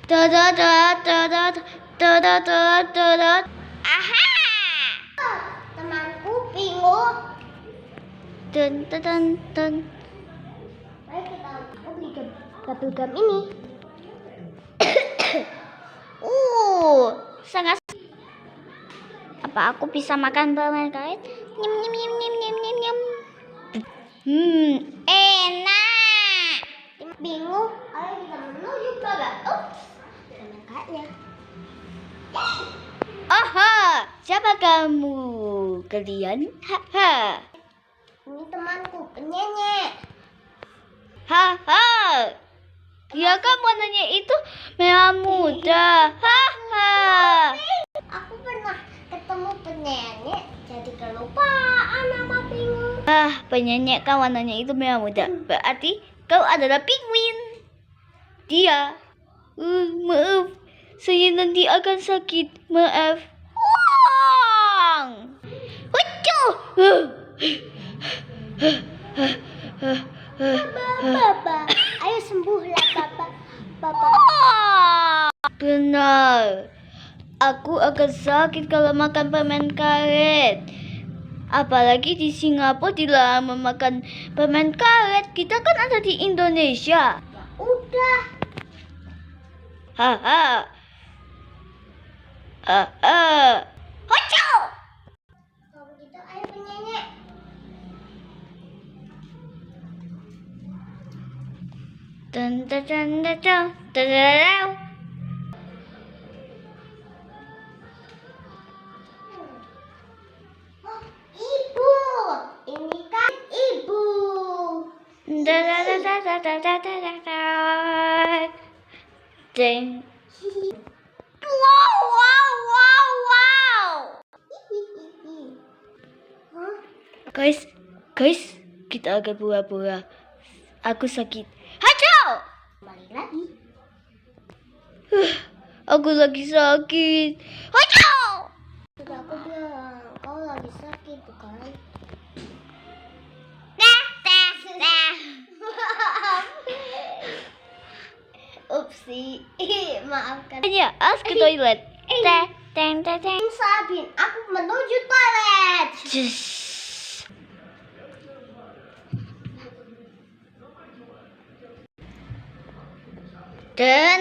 Dodot, dodot, dodot, dodot, dodot. Aha! Temanku bingung. Dun, dun, dun, dun. Mari kita beli bubble gum ini. Sangat. Apa aku bisa makan permen karet? Nyem nyem nyem nyem nyem nyem nyem. Enak. Bingung. Ayo kita menuju ke permen karetnya. Aha, siapa kamu? Kalian? Haha. Ini temanku penyanyi. Haha. Dia kan warnanya itu merah muda. Haha. Aku pernah ketemu penyanyi, jadi kelupaan nama bingung. Penyanyi kan warnanya itu merah muda. Berarti kau adalah penguin. Dia. Maaf. Saya nanti akan sakit. Maaf. Wang. Hucu. Baba, ayo sembuhlah Baba. Benar. Aku akan sakit kalau makan permen karet. Apalagi di Singapura dilarang memakan permen karet. Kita kan ada di Indonesia. Udah. Haha. Hucu. Kalau begitu ayo penyanyi. Dun dun dun dun dun dun dun. Ibu, ini kan ibu. Ding. Wow, wow, wow, wow. Guys, kita agak pura-pura. Aku sakit. Hacau! Kembali lagi. Aku lagi sakit. Hacau! Sudah aku bilang, kau lagi sakit bukan? Upsi, maafkan. Ya, harus ke toilet. Teng. Sabin, aku menuju toilet. Jus. Dun.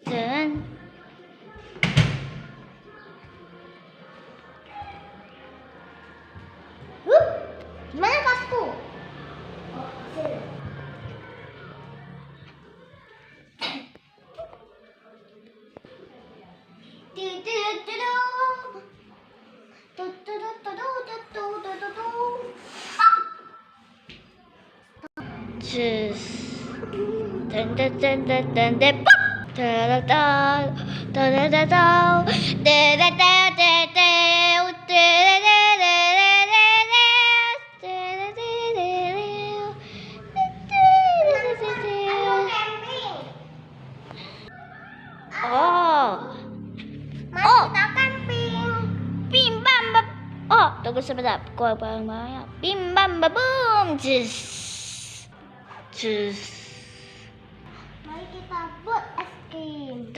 Dun. Gimana tasku? Jus. Dun. Pop. Mari kita camping. Bim bam bam. Oh, tunggu sebentar. Gua barang-barangnya. Bim bam boom. Jus. Mari kita buat es krim.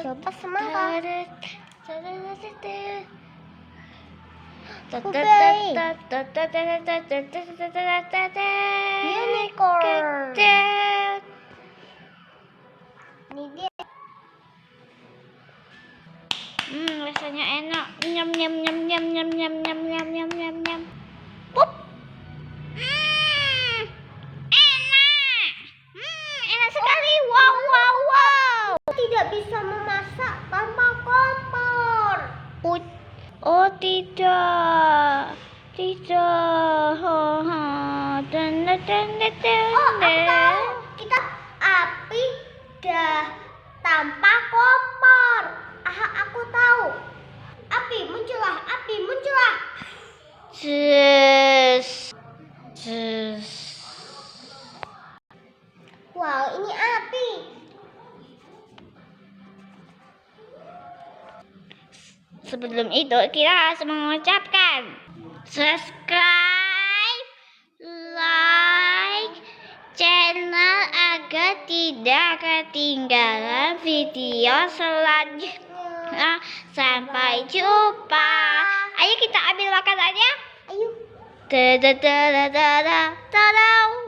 Coba semangat. Unicorn. Ini dia. Rasanya enak. Nyam. Pup. Enak. Enak sekali. Wow. Tidak bisa memasak tanpa kompor. Oh tidak. Oh, aku tahu. Kita api tanpa kompor. Aku tahu. Api muncullah. Jus. sebelum itu kita harus mengucapkan subscribe, like channel agar tidak ketinggalan video selanjutnya. Sampai jumpa. Ayo kita ambil makanannya. Ayo. Dadah dadah dadah dadah.